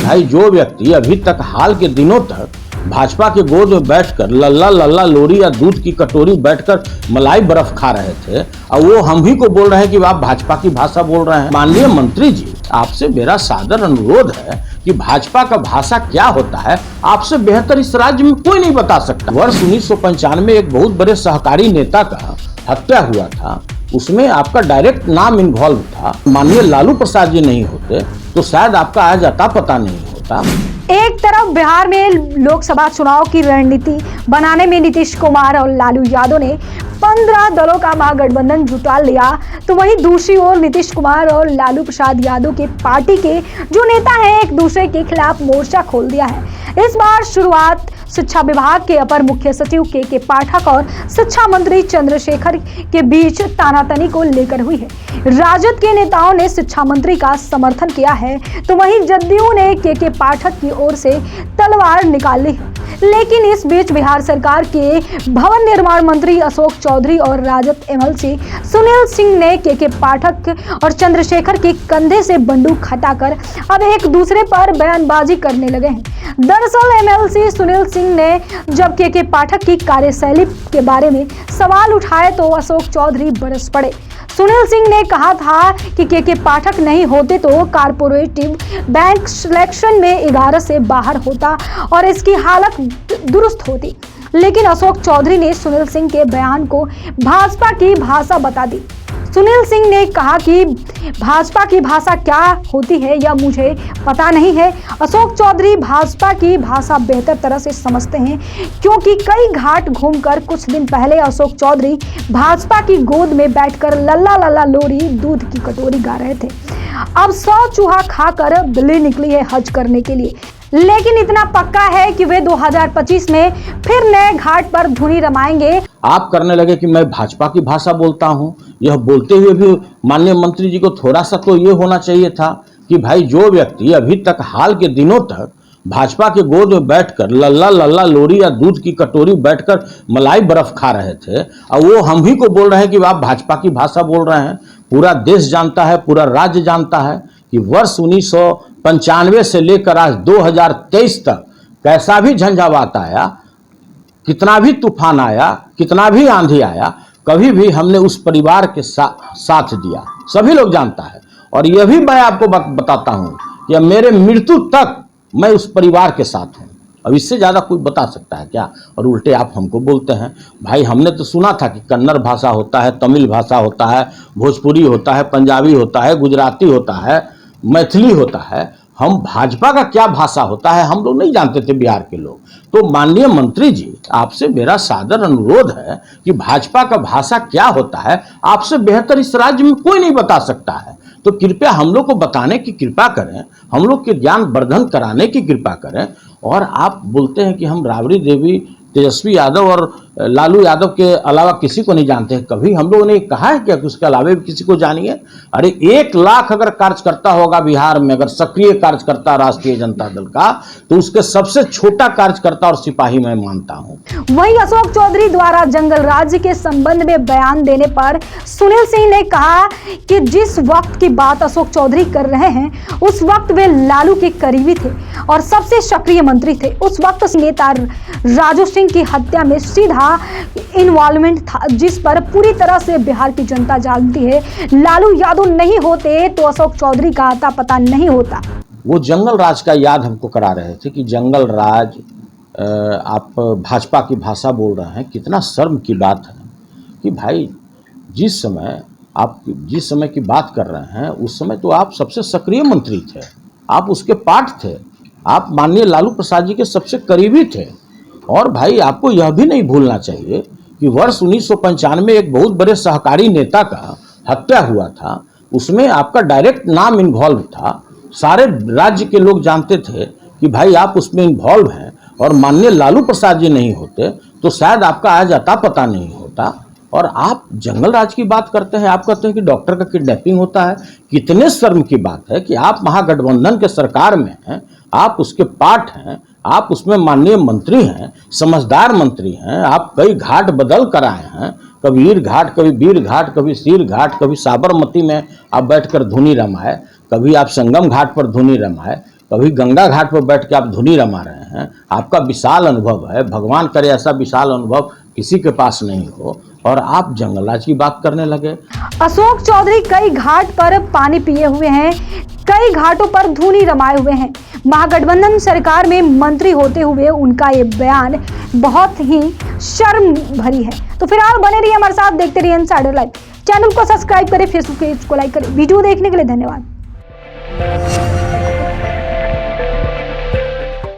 भाई जो व्यक्ति अभी तक हाल के दिनों तक भाजपा के गोद में बैठकर लल्ला लल्ला लोरी या दूध की कटोरी बैठकर मलाई बर्फ खा रहे थे, और वो हम ही को बोल रहे हैं कि आप भाजपा की भाषा बोल रहे हैं। माननीय मंत्री जी, आपसे मेरा सादर अनुरोध है कि भाजपा का भाषा क्या होता है आपसे बेहतर इस राज्य में कोई नहीं बता सकता। वर्ष 1995 में एक बहुत बड़े सहकारी नेता का हत्या हुआ था, उसमें आपका डायरेक्ट नाम इन्वॉल्व था। माननीय लालू प्रसाद जी नहीं होते तो शायद आपका आज अता पता नहीं होता। एक तरफ बिहार में लोकसभा चुनाव की रणनीति बनाने में नीतीश कुमार और लालू यादव ने 15 दलों का महागठबंधन जुटा लिया, तो वहीं दूसरी ओर नीतीश कुमार और लालू प्रसाद यादव के पार्टी के जो नेता हैं एक दूसरे के खिलाफ मोर्चा खोल दिया है। इस बार शुरुआत शिक्षा विभाग के अपर मुख्य सचिव के पाठक और शिक्षा मंत्री चंद्रशेखर के बीच तानातनी को लेकर हुई है। राजद के नेताओं ने शिक्षा मंत्री का समर्थन किया है, तो वहीं जदयू ने के पाठक की ओर से तलवार निकाल ली है। लेकिन इस बीच बिहार सरकार के भवन निर्माण मंत्री अशोक चौधरी और राजद एमएलसी सुनील सिंह ने के पाठक और चंद्रशेखर के कंधे से बंदूक हटाकर अब एक दूसरे पर बयानबाजी करने लगे हैं। दरअसल एमएलसी सुनील सिंह ने जब के पाठक की कार्यशैली के बारे में सवाल उठाए तो अशोक चौधरी बरस पड़े। सुनील सिंह ने कहा था कि के पाठक नहीं होते तो कारपोरेटिव बैंक सिलेक्शन में 11 से बाहर होता और इसकी हालत दुरुस्त होती। लेकिन अशोक चौधरी ने सुनील सिंह के बयान को भाजपा की भाषा बता दी। सुनील सिंह ने कहा कि भाजपा की भाषा क्या होती है यह मुझे पता नहीं है। अशोक चौधरी भाजपा की भाषा बेहतर तरह से समझते हैं, क्योंकि कई घाट घूमकर कुछ दिन पहले अशोक चौधरी भाजपा की गोद में बैठकर लल्ला लल्ला लोरी दूध की कटोरी गा रहे थे। अब 100 चूहा खाकर बिल्ली निकली है हज करने के लिए, लेकिन इतना पक्का है कि वे 2025 में फिर नए घाट पर धुनी रमाएंगे। आप करने लगे कि मैं भाजपा की भाषा बोलता हूं। यह बोलते हुए भी माननीय मंत्री जी को थोड़ा सा तो ये होना चाहिए था कि भाई जो व्यक्ति अभी तक हाल के दिनों तक भाजपा के गोद में बैठकर लल्ला लल्ला लोरी या दूध की कटोरी बैठकर मलाई बर्फ खा रहे थे, और वो हम ही को बोल रहे हैं कि आप भाजपा की भाषा बोल रहे हैं। पूरा देश जानता है, पूरा राज्य जानता है कि वर्ष 1995 से लेकर आज 2023 तक कैसा भी झंझावात आया, कितना भी तूफान आया, कितना भी आंधी आया, कभी भी हमने उस परिवार के साथ दिया। सभी लोग जानता है, और यह भी मैं आपको बताता हूं कि मेरे मृत्यु तक मैं उस परिवार के साथ हूं। अब इससे ज़्यादा कोई बता सकता है क्या? और उल्टे आप हमको बोलते हैं। भाई हमने तो सुना था कि कन्नड़ भाषा होता है, तमिल भाषा होता है, भोजपुरी होता है, पंजाबी होता है, गुजराती होता है, मैथिली होता है। हम भाजपा का क्या भाषा होता है हम लोग नहीं जानते थे, बिहार के लोग। तो माननीय मंत्री जी, आपसे मेरा सादर अनुरोध है कि भाजपा का भाषा क्या होता है आपसे बेहतर इस राज्य में कोई नहीं बता सकता है। तो कृपया हम लोग को बताने की कृपा करें, हम लोग के ज्ञान वर्धन कराने की कृपा करें। और आप बोलते हैं कि हम राबड़ी देवी, तेजस्वी यादव और लालू यादव के अलावा किसी को नहीं जानते हैं। कभी हम लोगों ने कहा है क्या कि उसके अलावा भी किसी को जानिए? अरे 1 लाख अगर कार्यकर्ता होगा बिहार में, अगर सक्रिय कार्यकर्ता राष्ट्रीय जनता दल का, तो उसके सबसे छोटा कार्यकर्ता और सिपाही मैं मानता हूं। वहीं अशोक चौधरी द्वारा जंगल राज के संबंध में बयान देने पर सुनील सिंह ने कहा कि जिस वक्त की बात अशोक चौधरी कर रहे हैं उस वक्त वे लालू के करीबी थे और सबसे सक्रिय मंत्री थे। उस वक्त नेता राजू सिंह की हत्या में सीधा इन्वॉल्वमेंट था, जिस पर पूरी तरह से बिहार की जनता जानती है। लालू यादव नहीं होते तो अशोक चौधरी का आता पता नहीं होता। वो जंगल राज का याद हमको करा रहे थे कि जंगल राज, आप भाजपा की भाषा बोल रहे हैं। कितना शर्म की बात है कि भाई जिस समय की बात कर रहे हैं उस समय तो आप सबसे सक्रिय मंत्री थे, आप उसके पार्ट थे, आप माननीय लालू प्रसाद जी के सबसे करीबी थे। और भाई आपको यह भी नहीं भूलना चाहिए कि वर्ष 1995 में एक बहुत बड़े सहकारी नेता का हत्या हुआ था, उसमें आपका डायरेक्ट नाम इन्वॉल्व था। सारे राज्य के लोग जानते थे कि भाई आप उसमें इन्वॉल्व हैं, और माननीय लालू प्रसाद जी नहीं होते तो शायद आपका आज अता पता नहीं होता। और आप जंगल राज की बात करते हैं, आप कहते हैं कि डॉक्टर का किडनैपिंग होता है। कितने शर्म की बात है कि आप महागठबंधन के सरकार में हैं, आप उसके पार्ट हैं, आप उसमें माननीय मंत्री हैं, समझदार मंत्री हैं। आप कई घाट बदल कर आए हैं, कभी वीर घाट, कभी वीर घाट, कभी सिर घाट, कभी साबरमती में आप बैठकर धुनी रमाए, कभी आप संगम घाट पर धुनी रमाए। कभी गंगा घाट पर बैठ के आप धुनी रमा रहे हैं, आपका विशाल अनुभव है, भगवान करे ऐसा विशाल अनुभव किसी के पास नहीं हो, और आप जंगलराज की बात करने लगे। अशोक चौधरी कई घाट पर पानी पिए हुए हैं, कई घाटों पर धूनी रमाए हुए हैं। महागठबंधन सरकार में मंत्री होते हुए उनका ये बयान बहुत ही शर्म भरी है। तो फिलहाल बने रहिए हमारे साथ, देखते रहिए इनसाइडर लाइव। चैनल को सब्सक्राइब करें, फेसबुक पेज को लाइक करें। वीडियो देखने के लिए धन्यवाद।